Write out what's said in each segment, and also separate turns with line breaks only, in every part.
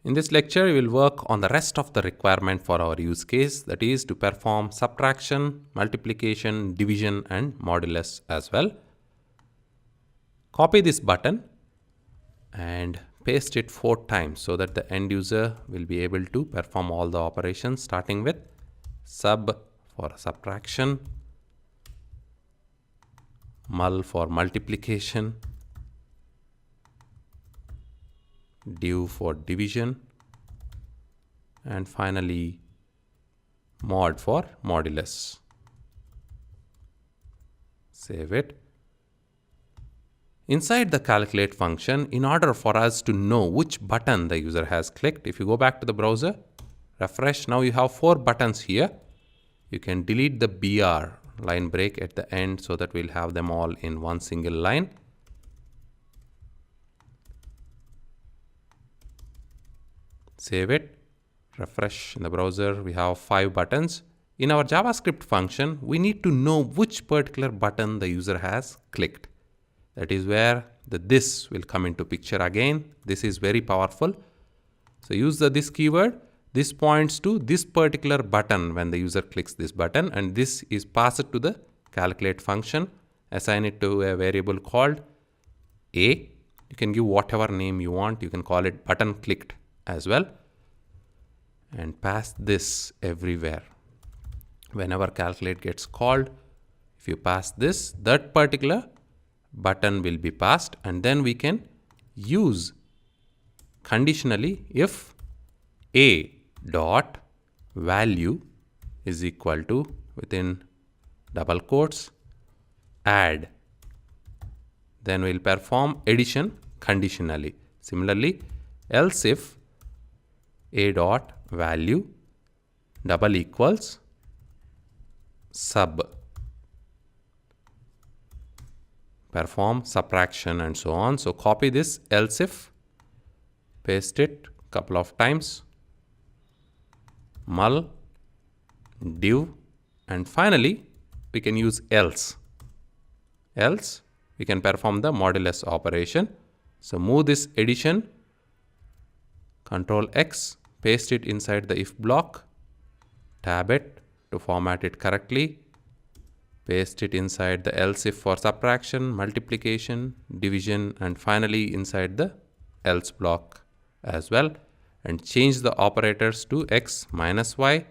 In this lecture, we will work on the rest of the requirement for our use case, that is to perform subtraction, multiplication, division and modulus as well. Copy this button and paste it 4 times so that the end user will be able to perform all the operations, starting with sub for subtraction, mul for multiplication, div for division, and finally mod for modulus. Save it. Inside the calculate function, in order for us to know which button the user has clicked, if you go back to the browser, refresh, now you have 4 buttons here. You can delete the BR line break at the end so that we'll have them all in one single line. Save it, refresh in the browser, we have 5 buttons. In our JavaScript function, we need to know which particular button the user has clicked. That is where the this will come into picture again. This is very powerful. So use the this keyword. This points to this particular button when the user clicks this button, and this is passed to the calculate function. Assign it to a variable called A. You can give whatever name you want. You can call it button clicked as well, and pass this everywhere. Whenever calculate gets called, if you pass this, that particular button will be passed, and then we can use conditionally if A dot value is equal to, within double quotes, add, then we'll perform addition conditionally. Similarly, else if A dot value double equals sub, perform subtraction and so on. So copy this else if, paste it couple of times, mul, div, and finally we can use else. Else we can perform the modulus operation. So move this addition, Control X, paste it inside the if block, tab it to format it correctly, paste it inside the else if for subtraction, multiplication, division, and finally inside the else block as well, and change the operators to x minus y,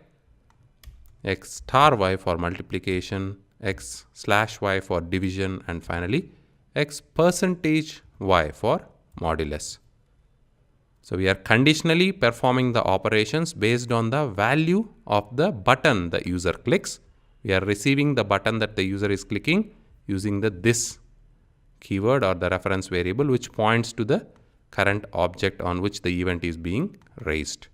x star y for multiplication, x slash y for division, and finally x percentage y for modulus. So we are conditionally performing the operations based on the value of the button the user clicks. We are receiving the button that the user is clicking using the this keyword or the reference variable, which points to the current object on which the event is being raised.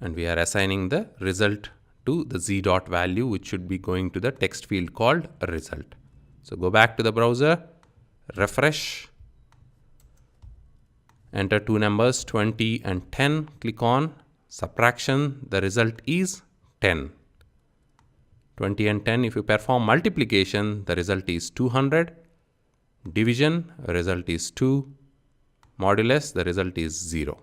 And we are assigning the result to the z dot value, which should be going to the text field called result. So go back to the browser, refresh, enter 2 numbers 20 and 10, click on subtraction, the result is 10. 20 and 10, if you perform multiplication, the result is 200. Division, result is 2. Modulus, the result is 0.